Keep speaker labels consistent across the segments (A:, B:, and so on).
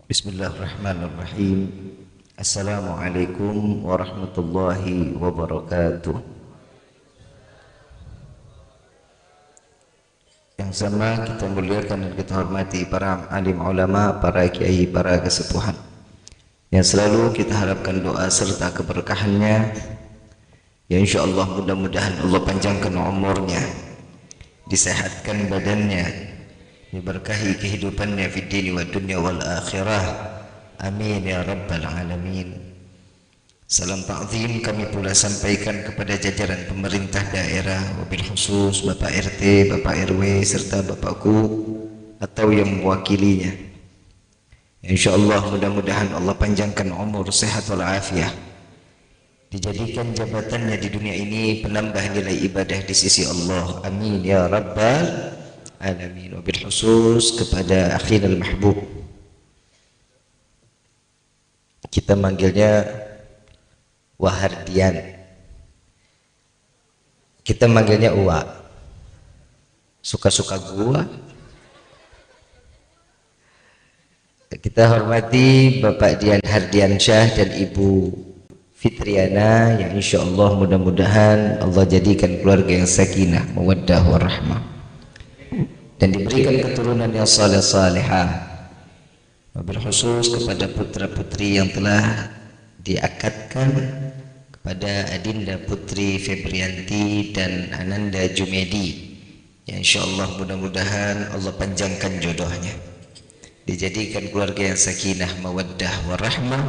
A: Bismillahirrahmanirrahim. Assalamualaikum warahmatullahi wabarakatuh. Yang sama kita muliakan dan kita hormati para alim ulama, para kiai, para kesepuhan yang selalu kita harapkan doa serta keberkahannya. Ya insyaallah mudah-mudahan Allah panjangkan umurnya, disehatkan badannya, diberkahi kehidupannya di dunia wa dunya wal akhirah. Amin ya rabbal alamin. Salam ta'zim kami pula sampaikan kepada jajaran pemerintah daerah, wabil khusus Bapak RT, Bapak RW serta Bapakku atau yang mewakilinya. Insyaallah mudah-mudahan Allah panjangkan umur, sehat wal afiah, dijadikan jabatannya di dunia ini penambah nilai ibadah di sisi Allah. Amin ya rabbal alamin. Wabil khusus kepada akhina al-mahbub, kita manggilnya Wahardian, kita manggilnya Uwa, suka-suka gua. Kita hormati Bapak Dian Hardiansyah dan Ibu Fitriana yang insyaallah mudah-mudahan Allah jadikan keluarga yang sakinah, mawaddah warahmah, dan diberikan keturunan yang saleh salihah. Wabil khusus kepada putra-putri yang telah diakadkan kepada Adinda Putri Febrianti dan Ananda Jumedi, ya insyaallah mudah-mudahan Allah panjangkan jodohnya, dijadikan keluarga yang sakinah, mawaddah warahmah,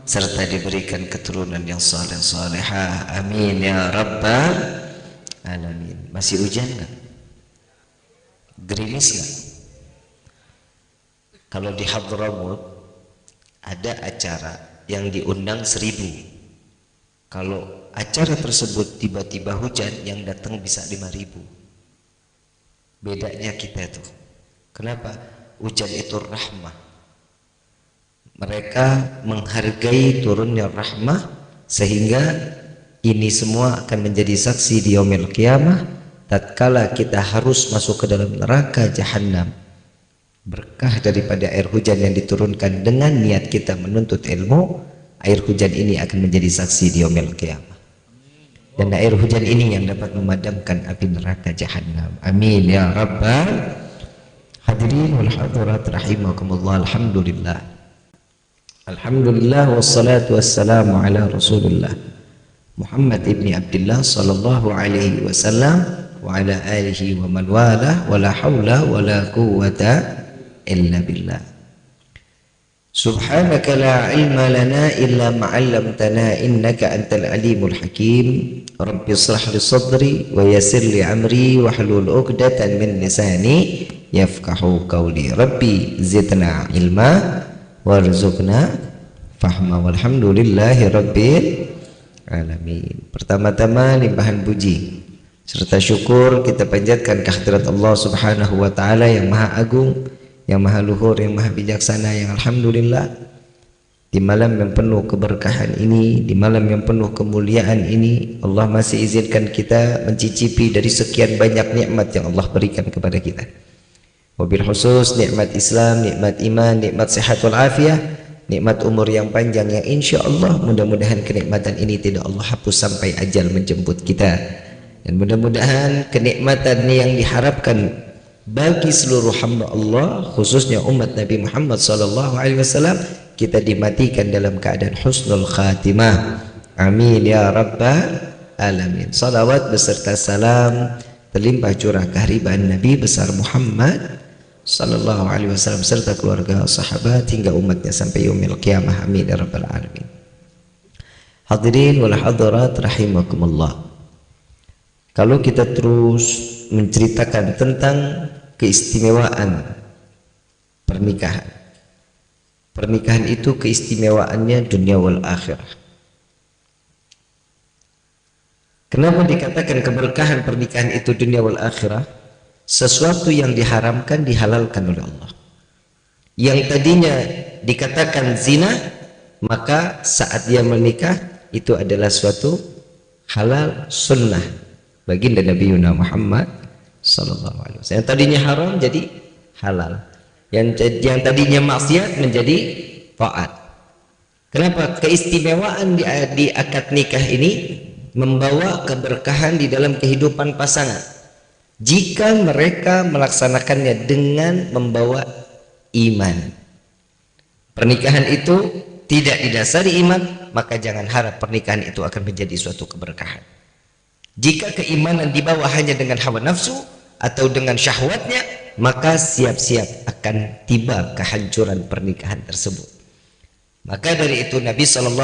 A: serta diberikan keturunan yang saleh salihah. Amin ya rabbal alamin. Masih hujan nggak? Gerimis nggak? Kalau di Hadramut ada acara yang diundang 1000. Kalau acara tersebut tiba-tiba hujan, yang datang bisa 5000. Bedanya kita tuh. Kenapa? Hujan itu rahmah. Mereka menghargai turunnya rahmah, sehingga ini semua akan menjadi saksi di yaumil qiyamah tatkala kita harus masuk ke dalam neraka jahanam. Berkah daripada air hujan yang diturunkan dengan niat kita menuntut ilmu, air hujan ini akan menjadi saksi di yaumil qiyamah, dan air hujan ini yang dapat memadamkan api neraka jahanam. Amin ya rabbal hadirin wal hadirat rahimakumullah. Alhamdulillah, alhamdulillah wassalatu wassalamu ala rasulillah Muhammad ibni Abdullah sallallahu alaihi wasallam wa ala alihi wa man walah, wa la hawla wa la quwwata illa billah. Subhanaka la ilma lana illa ma 'allamtana innaka antal alimul hakim. Rabbi ishrah li sadri wa yassir li amri wahlul 'uqdatan min lisani yafqahu qawli. Rabbi zidna ilma warzuqna fahma. Walhamdulillahi rabbil alamin. Pertama-tama limpahan puji serta syukur kita panjatkan kehadirat Allah Subhanahu wa taala yang Maha Agung, yang Maha Luhur, yang Maha Bijaksana, yang alhamdulillah di malam yang penuh keberkahan ini, di malam yang penuh kemuliaan ini, Allah masih izinkan kita mencicipi dari sekian banyak nikmat yang Allah berikan kepada kita. Wabil khusus nikmat Islam, nikmat iman, nikmat sehat wal afiah, nikmat umur yang panjang yang insyaallah mudah-mudahan kenikmatan ini tidak Allah hapus sampai ajal menjemput kita. Dan mudah-mudahan kenikmatan ini yang diharapkan bagi seluruh hamba Allah, khususnya umat Nabi Muhammad SAW, kita dimatikan dalam keadaan husnul khatimah. Amin ya rabbal alamin. Salawat beserta salam terlimpah curah kehariban Nabi besar Muhammad SAW serta keluarga, sahabat hingga umatnya sampai yaumil qiyamah. Amin ya rabbal alamin. Hadirin wal hadirat rahimakumullah. Kalau kita terus menceritakan tentang keistimewaan pernikahan, pernikahan itu keistimewaannya dunia wal akhirah. Kenapa dikatakan keberkahan pernikahan itu dunia wal akhirah? Sesuatu yang diharamkan dihalalkan oleh Allah. Yang tadinya dikatakan zina, maka saat dia menikah itu adalah suatu halal sunnah baginda Nabi Muhammad sallallahu alaihi wasallam. Yang tadinya haram jadi halal. yang tadinya maksiat menjadi taat. Kenapa? Keistimewaan di akad nikah ini membawa keberkahan di dalam kehidupan pasangan jika mereka melaksanakannya dengan membawa iman. Pernikahan itu tidak didasari iman, maka jangan harap pernikahan itu akan menjadi suatu keberkahan. Jika keimanan dibawa hanya dengan hawa nafsu atau dengan syahwatnya, maka siap-siap akan tiba kehancuran pernikahan tersebut. Maka dari itu Nabi SAW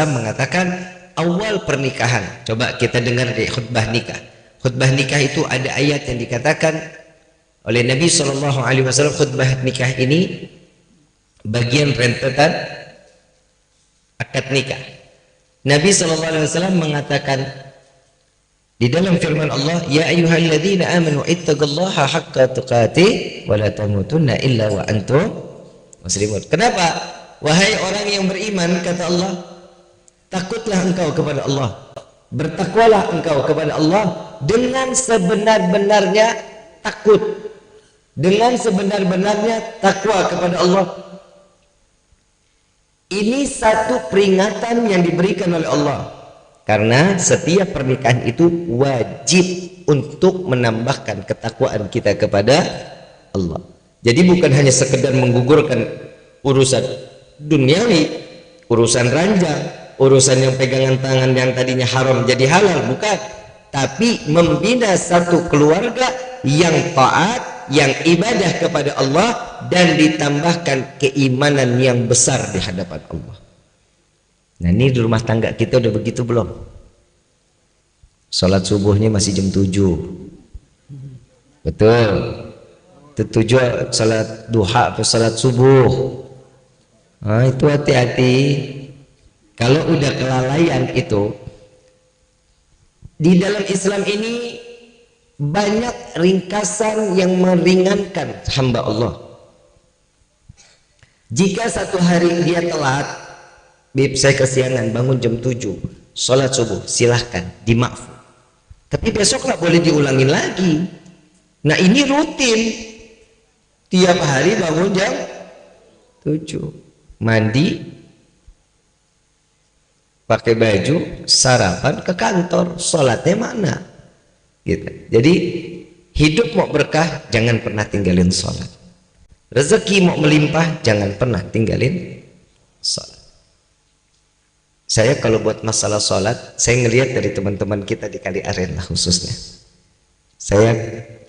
A: mengatakan awal pernikahan, coba kita dengar di khutbah nikah. Khutbah nikah itu ada ayat yang dikatakan oleh Nabi SAW. Khutbah nikah ini bagian rentetan akad nikah. Nabi SAW mengatakan di dalam firman Allah, ya ayyuhalladzina amanu ittaqullaha haqqa tuqatih wa la tamutunna illa wa antum muslimun. Kenapa? Wahai orang yang beriman, kata Allah, takutlah engkau kepada Allah, bertakwalah engkau kepada Allah dengan sebenar-benarnya takut, dengan sebenar-benarnya takwa kepada Allah. Ini satu peringatan yang diberikan oleh Allah, karena setiap pernikahan itu wajib untuk menambahkan ketakwaan kita kepada Allah. Jadi bukan hanya sekedar menggugurkan urusan duniawi, urusan ranjang, urusan yang pegangan tangan yang tadinya haram jadi halal, bukan, tapi membina satu keluarga yang taat, yang ibadah kepada Allah, dan ditambahkan keimanan yang besar di hadapan Allah. Nah, ini di rumah tangga kita udah begitu belum? Sholat subuhnya masih jam 7, betul? 7 sholat duha atau sholat subuh. Nah, itu hati-hati. Kalau udah kelalaian itu, di dalam Islam ini banyak ringkasan yang meringankan hamba Allah. Jika satu hari dia telat, bib saya kesiangan bangun jam 7 sholat subuh, silahkan dimaaf, tapi besok nggak boleh diulangin lagi. Nah, ini rutin, tiap hari bangun jam 7, mandi, pakai baju, sarapan, ke kantor, sholatnya mana gitu. Jadi hidup mau berkah, jangan pernah tinggalin sholat. Rezeki mau melimpah, jangan pernah tinggalin sholat. Saya kalau buat masalah sholat, saya ngelihat dari teman-teman kita di Kali Aren lah khususnya. Saya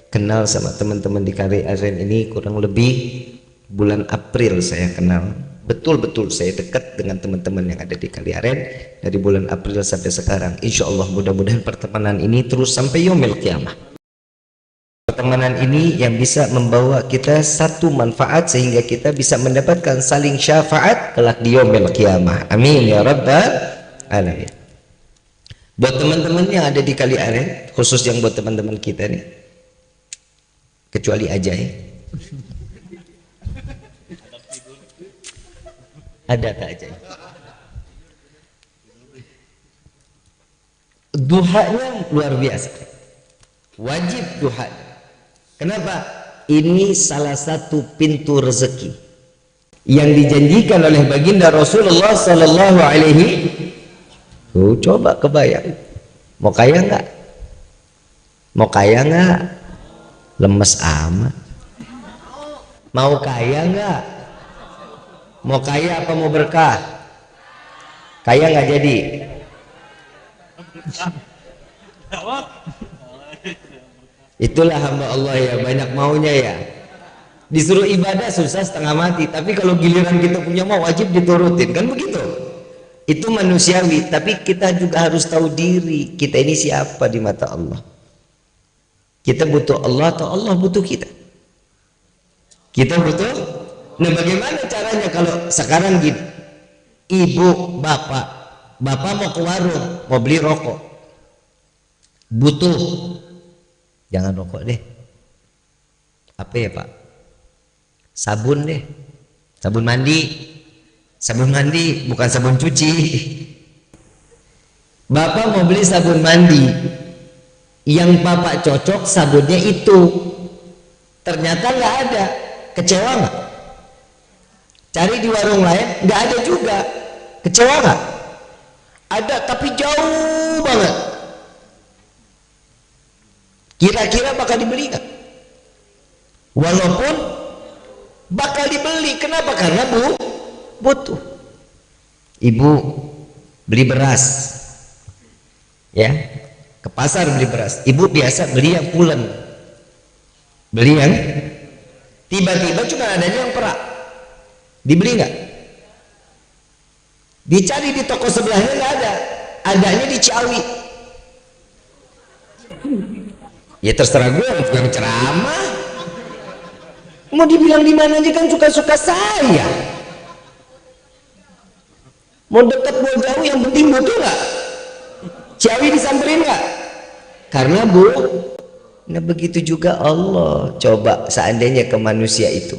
A: kenal sama teman-teman di Kali Aren ini kurang lebih bulan April saya kenal. Betul-betul saya dekat dengan teman-teman yang ada di Kali Aren dari bulan April sampai sekarang. Insya Allah mudah-mudahan pertemanan ini terus sampai yaumil qiyamah. Pertemanan ini yang bisa membawa kita satu manfaat sehingga kita bisa mendapatkan saling syafaat kelak di yaumil qiyamah. Amin ya rabbal alamin. Buat teman-teman yang ada di Kali Aren, khusus yang buat teman-teman kita nih, kecuali aja ya. Ada tak aja? Duhanya luar biasa, wajib duha. Kenapa? Ini salah satu pintu rezeki yang dijanjikan oleh baginda Rasulullah Sallallahu Alaihi. Coba kebayang, mau kaya nggak? Mau kaya nggak? Lemes amat. Mau kaya nggak? Mau kaya apa mau berkah? Kaya nggak jadi. Itulah hamba Allah ya, banyak maunya ya. Disuruh ibadah susah setengah mati, tapi kalau giliran kita punya mau wajib diturutin, kan begitu. Itu manusiawi, tapi kita juga harus tahu diri kita ini siapa di mata Allah. Kita butuh Allah atau Allah butuh kita? Kita butuh. Nah, bagaimana caranya kalau sekarang gini, ibu, bapak mau ke warung, mau beli rokok, butuh, jangan rokok deh, apa ya Pak, sabun deh, sabun mandi, bukan sabun cuci. Bapak mau beli sabun mandi, yang bapak cocok sabunnya itu, ternyata nggak ada. Kecewa nggak? Cari di warung lain nggak ada juga. Kecewa nggak? Ada tapi jauh banget. Kira-kira bakal dibeli nggak? Walaupun bakal dibeli, kenapa? Karena butuh. Ibu beli beras, ya, ke pasar beli beras. Ibu biasa beli yang pulen, beli yang tiba-tiba cuma adanya yang perak, dibeli nggak? Dicari di toko sebelahnya nggak ada, adanya di Ciawi. Ya terserah gue, bukan ceramah. Mau dibilang di mana aja kan suka-suka saya. Mau dekat mau jauh yang penting butuh nggak? Ciawi disamperin nggak? Karena nah begitu juga Allah. Coba seandainya ke manusia itu,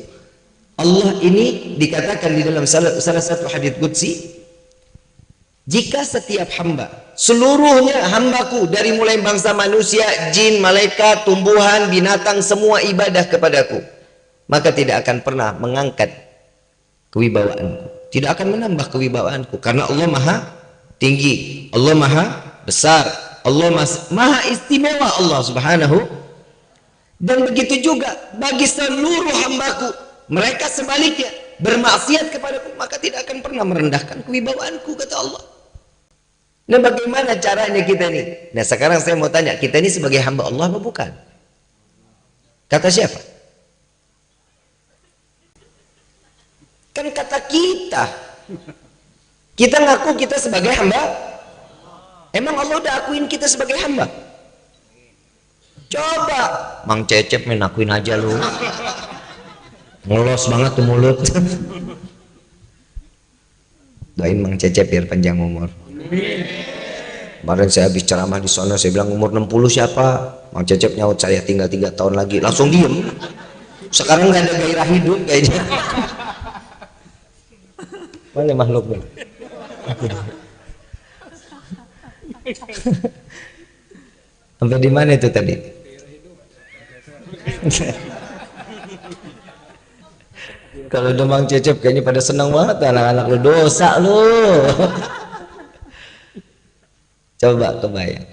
A: Allah ini dikatakan di dalam salah satu hadits qudsi, jika setiap hamba, seluruhnya hambaku dari mulai bangsa manusia, jin, malaikat, tumbuhan, binatang, semua ibadah kepadaku, maka tidak akan pernah mengangkat kewibawaanku, tidak akan menambah kewibawaanku, karena Allah maha tinggi, Allah maha besar, Allah maha istimewa, Allah subhanahu. Dan begitu juga bagi seluruh hambaku, mereka sebaliknya bermaksiat kepadaku, maka tidak akan pernah merendahkan kewibawaanku, kata Allah. Nah bagaimana caranya kita nih? Nah sekarang saya mau tanya, kita ini sebagai hamba Allah atau bukan? Kata siapa? Kan kata kita. Kita ngaku kita sebagai hamba. Emang Allah udah akuin kita sebagai hamba? Coba Mang Cecep menakuin aja lu. Ngelos banget tuh mulut. Doain Mang Cecep biar panjang umur. Kemarin saya habis ceramah di sana, saya bilang umur 60 siapa? Mang Cecep nyaut, saya tinggal 3 tahun lagi. Langsung diem. Sekarang nggak ada gairah hidup kayaknya. Mana makhluknya? Sampai di mana itu tadi? Kalau udah Mang Cecep kayaknya pada senang banget anak-anak lu, dosa lu. Coba kebayang.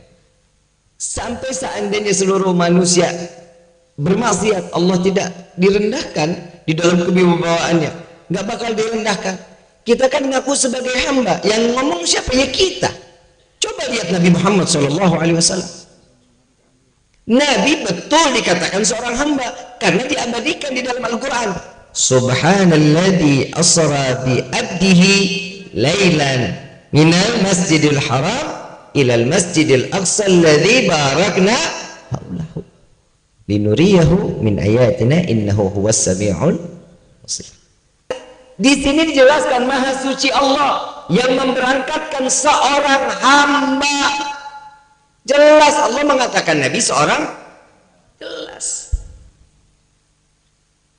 A: Sampai seandainya seluruh manusia bermaksiat, Allah tidak direndahkan di dalam kewibawaannya, nggak bakal direndahkan. Kita kan ngaku sebagai hamba, yang ngomong siapa? Ya kita. Coba lihat Nabi Muhammad SAW. Nabi betul dikatakan seorang hamba karena diabadikan di dalam Al-Quran. Subhanalladzi asra bi abdihi lailan minal masjidil haram ilal masjidil aqsa alladzi barakna haulahu linuriyahu min ayatina innahu huwas samiul basir. Di sini dijelaskan maha suci Allah yang memberangkatkan seorang hamba. Jelas Allah mengatakan Nabi seorang, jelas.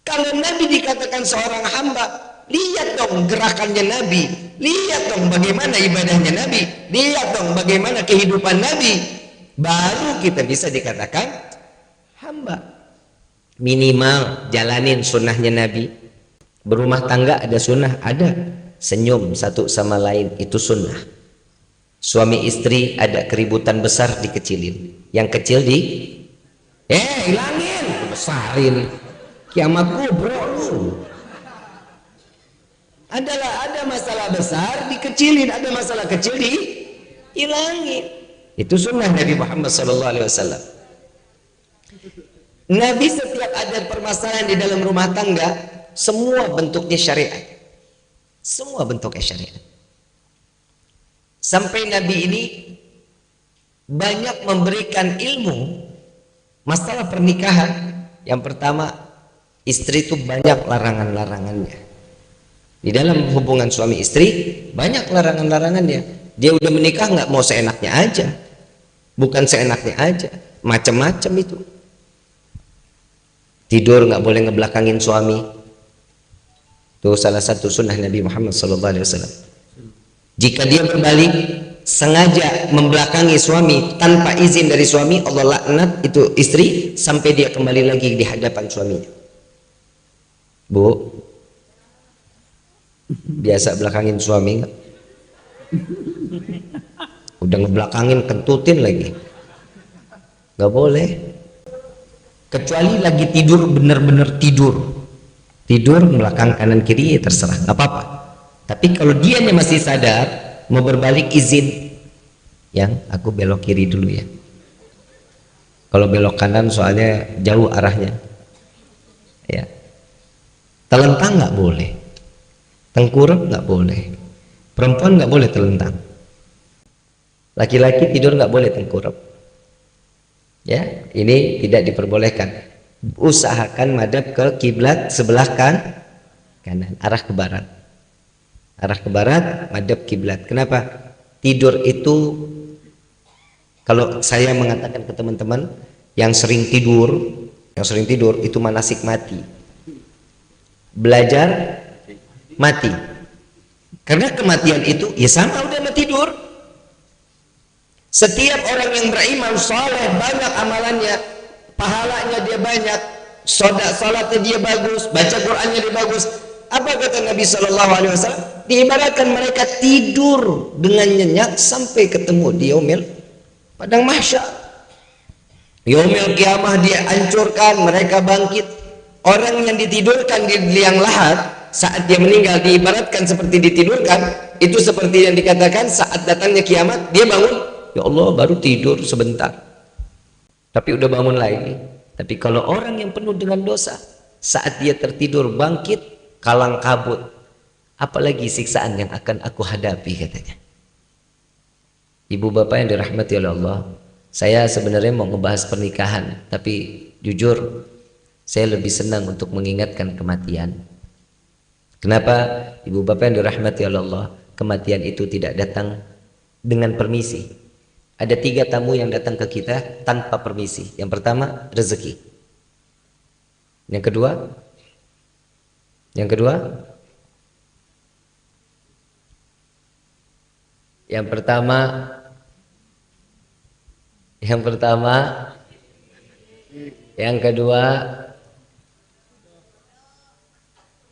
A: Kalau Nabi dikatakan seorang hamba, lihat dong gerakannya Nabi, lihat dong bagaimana ibadahnya Nabi, lihat dong bagaimana kehidupan Nabi, baru kita bisa dikatakan hamba. Minimal jalanin sunnahnya Nabi. Berumah tangga ada sunnah, ada. Senyum satu sama lain itu sunnah. Suami istri ada keributan besar dikecilin, yang kecil hilangin, besarin. Kiamat kubro lu. Ada masalah besar dikecilin, ada masalah kecil dihilangin. Itu sunnah Nabi Muhammad SAW. Nabi setiap ada permasalahan di dalam rumah tangga, semua bentuknya syariat, semua bentuknya syariat. Sampai Nabi ini banyak memberikan ilmu masalah pernikahan. Yang pertama, istri itu banyak larangan-larangannya. Di dalam hubungan suami istri banyak larangan-larangannya. Dia udah menikah nggak mau seenaknya aja, bukan seenaknya aja, macam-macam itu. Tidur nggak boleh ngebelakangin suami. Itu salah satu sunnah Nabi Muhammad SAW. Jika dia berbalik sengaja membelakangi suami tanpa izin dari suami, Allah laknat itu istri sampai dia kembali lagi di hadapan suaminya. Bu, biasa belakangin suami nggak? Udah ngebelakangin, kentutin lagi. Nggak boleh. Kecuali lagi tidur, bener-bener tidur. Tidur belakang kanan kiri ya terserah, nggak apa-apa. Tapi kalau dianya masih sadar, mau berbalik izin. Yang aku belok kiri dulu ya. Kalau belok kanan soalnya jauh arahnya. Ya. Telentang nggak boleh. Tengkurap nggak boleh. Perempuan nggak boleh telentang. Laki-laki tidur nggak boleh tengkurap. Ya, ini tidak diperbolehkan. Usahakan madhab ke kiblat sebelah kanan, arah ke barat. Arah ke barat, madhab kiblat. Kenapa? Tidur itu, kalau saya mengatakan ke teman-teman yang sering tidur itu manasik mati. Belajar mati. Karena kematian itu ya sama udah sama tidur. Setiap orang yang beriman soleh, banyak amalannya, pahalanya dia banyak, salatnya dia bagus, baca Qur'annya dia bagus. Apa kata Nabi SAW? Diibaratkan mereka tidur dengan nyenyak sampai ketemu di yaumil padang mahsyar. Yaumil kiamah dia hancurkan, mereka bangkit. Orang yang ditidurkan di liang lahat saat dia meninggal diibaratkan seperti ditidurkan, itu seperti yang dikatakan saat datangnya kiamat dia bangun. Ya Allah, baru tidur sebentar tapi udah bangun lagi. Tapi kalau orang yang penuh dengan dosa, saat dia tertidur bangkit kalang kabut, apalagi siksaan yang akan aku hadapi, katanya. Ibu bapak yang dirahmati oleh Allah, saya sebenarnya mau ngebahas pernikahan, tapi jujur saya lebih senang untuk mengingatkan kematian. Kenapa? Ibu bapak yang dirahmati oleh Allah, kematian itu tidak datang dengan permisi. Ada 3 tamu yang datang ke kita tanpa permisi. Yang pertama, rezeki. Yang kedua, yang kedua,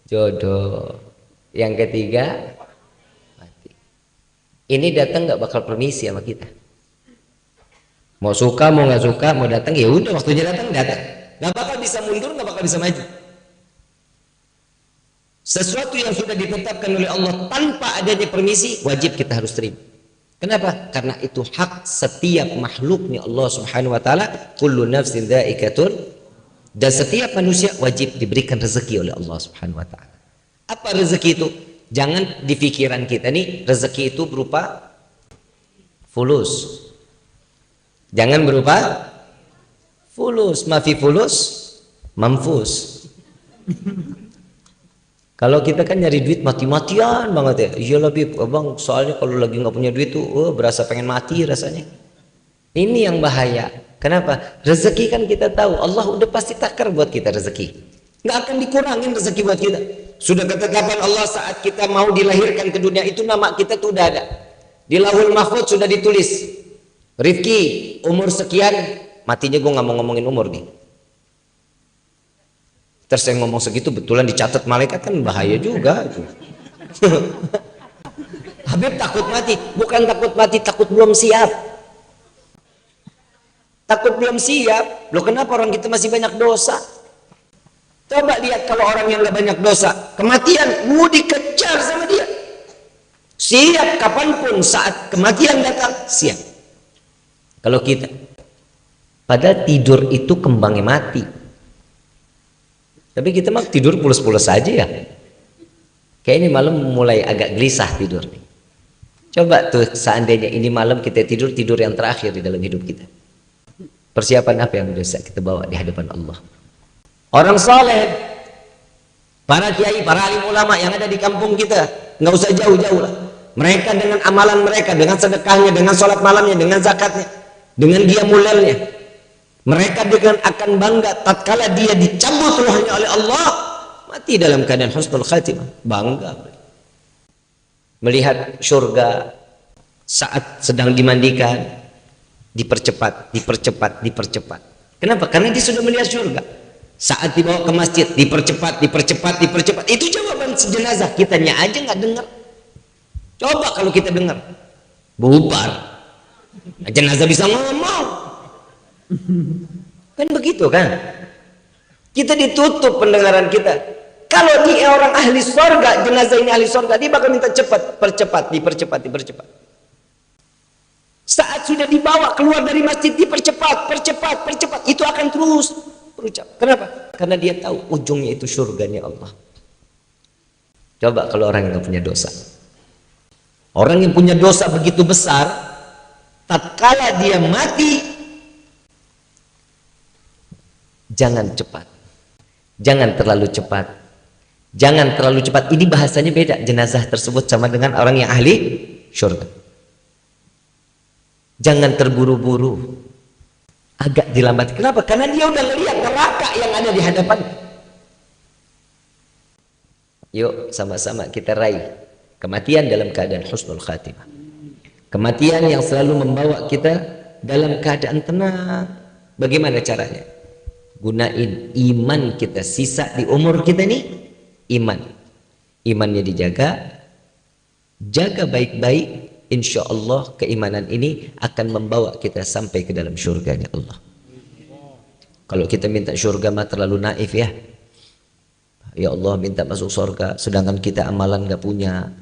A: jodoh. Yang ketiga, mati. Ini datang nggak bakal permisi sama kita. Mau suka, mau nggak suka, mau datang ya udah, waktunya datang. Nggak bakal bisa mundur, nggak bakal bisa maju. Sesuatu yang sudah ditetapkan oleh Allah tanpa adanya permisi, wajib kita harus terima. Kenapa? Karena itu hak setiap makhluknya Allah Subhanahu wa taala, kullu nafsin dha'iqatun, dan setiap manusia wajib diberikan rezeki oleh Allah Subhanahu wa taala. Apa rezeki itu? Jangan di pikiran kita nih rezeki itu berupa fulus. Jangan berupa fulus, mafi fulus, mamfus. Kalau kita kan nyari duit mati-matian banget ya. Iya lebih abang, soalnya kalau lagi nggak punya duit tuh, berasa pengen mati rasanya. Ini yang bahaya. Kenapa? Rezeki kan kita tahu Allah udah pasti takar buat kita rezeki. Nggak akan dikurangin rezeki buat kita. Sudah ketetapan Allah saat kita mau dilahirkan ke dunia itu, nama kita tuh udah ada. Di Lauhul Mahfuz sudah ditulis. Rifki umur sekian, matinya gue nggak mau ngomongin umur nih. Terus saya ngomong segitu betulan dicatat malaikat, kan bahaya juga. Habib takut mati, bukan takut mati, takut belum siap. Takut belum siap. Loh kenapa orang kita masih banyak dosa? Coba lihat kalau orang yang nggak banyak dosa, kematian mau dikejar sama dia. Siap kapanpun saat kematian datang, siap. Kalau kita pada tidur itu kembangnya mati, tapi kita mah tidur pulas-pulas saja ya. Kayak ini malam mulai agak gelisah tidur. Coba tuh seandainya ini malam kita tidur yang terakhir di dalam hidup kita, persiapan apa yang bisa kita bawa di hadapan Allah? Orang saleh, para kiai, para alim ulama yang ada di kampung kita, nggak usah jauh-jauh lah. Mereka dengan amalan mereka, dengan sedekahnya, dengan sholat malamnya, dengan zakatnya, dengan dia mulelnya, mereka dengan akan bangga tatkala dia dicabut ruhnya oleh Allah, mati dalam keadaan husnul khatimah, bangga melihat surga saat sedang dimandikan, dipercepat. Kenapa? Karena dia sudah melihat surga. Saat dibawa ke masjid dipercepat, dipercepat, dipercepat. Itu jawaban jenazah. Kitanya aja nggak dengar. Coba kalau kita dengar, bubar. Jenazah bisa ngomong. Kan begitu kan? Kita ditutup pendengaran kita. Kalau dia orang ahli sorga, jenazah ini ahli sorga, dia bakal minta cepat, percepat, dipercepat, dipercepat. Saat sudah dibawa keluar dari masjid, dipercepat, percepat, percepat. Itu akan terus berucap. Kenapa? Karena dia tahu ujungnya itu surganya Allah. Coba kalau orang yang nggak punya dosa. Orang yang punya dosa begitu besar, tatkala dia mati, jangan cepat. Jangan terlalu cepat. Jangan terlalu cepat. Ini bahasanya beda. Jenazah tersebut sama dengan orang yang ahli surga. Jangan terburu-buru. Agak dilambat. Kenapa? Karena dia udah ngelihat neraka yang ada di hadapan. Yuk sama-sama kita raih kematian dalam keadaan husnul khatimah. Kematian yang selalu membawa kita dalam keadaan tenang. Bagaimana caranya? Gunain iman kita. Sisa di umur kita nih, iman. Imannya dijaga. Jaga baik-baik. Insya Allah keimanan ini akan membawa kita sampai ke dalam surganya Allah. Kalau kita minta surga mah terlalu naif ya. Ya Allah minta masuk surga, sedangkan kita amalan gak punya.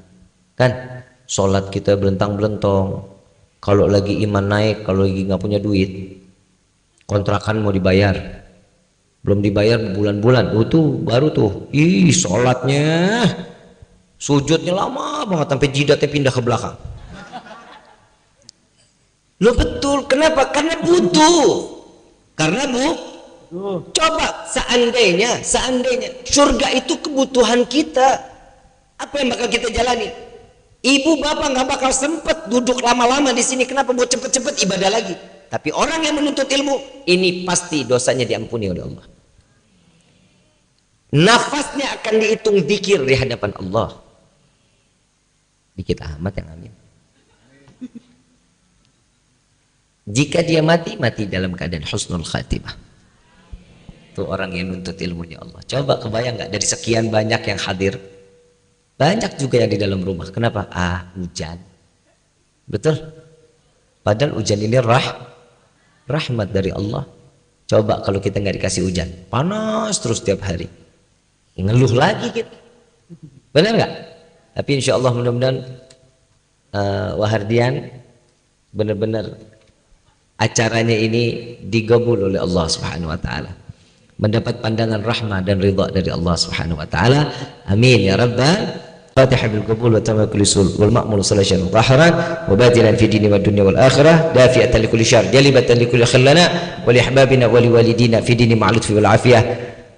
A: Kan? Sholat kita belentang-belentong. Kalau lagi iman naik, kalau lagi gak punya duit, kontrakan mau dibayar, belum dibayar bulan-bulan. Tuh baru tuh. Ih sholatnya, sujudnya lama banget sampai jidatnya pindah ke belakang. Lo betul, kenapa? Karena butuh. Karena coba seandainya surga itu kebutuhan kita, apa yang bakal kita jalani? Ibu bapak nggak bakal sempet duduk lama-lama di sini. Kenapa? Mau cepet-cepet ibadah lagi. Tapi orang yang menuntut ilmu ini pasti dosanya diampuni oleh Allah. Nafasnya akan dihitung dzikir di hadapan Allah. Dikit amat yang amin. Jika dia mati dalam keadaan husnul khatimah. Itu orang yang nuntut ilmunya Allah. Coba kebayang nggak dari sekian banyak yang hadir, banyak juga yang di dalam rumah. Kenapa? Hujan. Betul? Padahal hujan ini rahmat dari Allah. Coba kalau kita nggak dikasih hujan, panas terus tiap hari, ngeluh lagi kita. Benar nggak? Tapi insya Allah mudah-mudahan Wahardian benar-benar acaranya ini digabul oleh Allah Subhanahu wa taala, mendapat pandangan rahmah dan ridha dari Allah Subhanahu wa taala. Amin ya rabbal Fatihah bil qabul wa tamam kulli sul wal ma'mul sallallahu dhahran wa batilan fi dini wad dunya wal akhirah dafi'atan li kulli syarr jalibatan li kulli khallana wa li ahbabina wa li walidina fi dini ma'al lutfi wal afiyah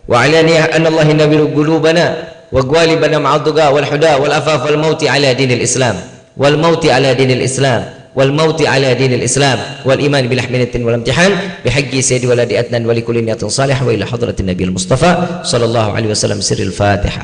A: wa alaniyah anna Allah nabiru qulubana wa gwalibana ma'ad duga wal huda wal afaf wal mauti ala dinil islam wal mauti ala dinil islam والموت على دين الإسلام والإيمان بالحمنة والامتحان بحق سيد ولد أدنان ولكل نية صالح وإلى حضرة النبي المصطفى صلى الله عليه وسلم سر الفاتحة.